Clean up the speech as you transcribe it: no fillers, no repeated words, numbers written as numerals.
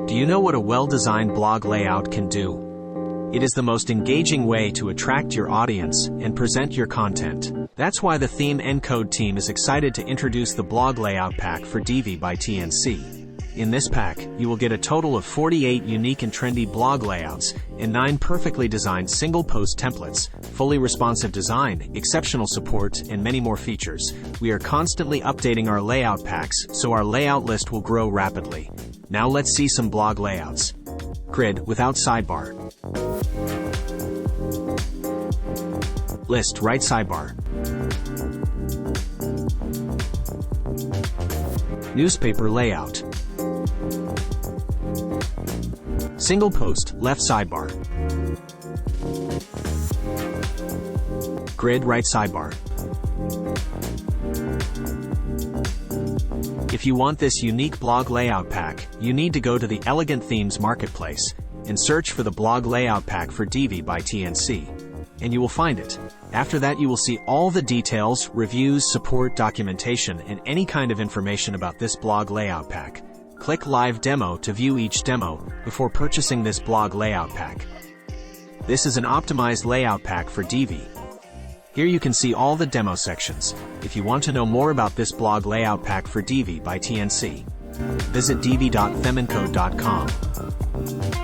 Do you know what a well-designed blog layout can do? It is the most engaging way to attract your audience and present your content. That's why the Theme Encode team is excited to introduce the blog layout pack for Divi by TNC. In this pack, you will get a total of 48 unique and trendy blog layouts and 9 perfectly designed single-post templates, fully responsive design, exceptional support, and many more features. We are constantly updating our layout packs, so our layout list will grow rapidly. Now let's see some blog layouts. Grid without sidebar. List right sidebar. Newspaper layout. Single post, left sidebar. Grid right sidebar. If you want this unique blog layout pack, you need to go to the Elegant Themes Marketplace and search for the blog layout pack for Divi by TNC, and you will find it. After that, you will see all the details, reviews, support, documentation, and any kind of information about this blog layout pack. Click Live Demo to view each demo before purchasing this blog layout pack. This is an optimized layout pack for Divi. Here you can see all the demo sections. If you want to know more about this blog layout pack for Divi by TNC, visit divi.themencode.com.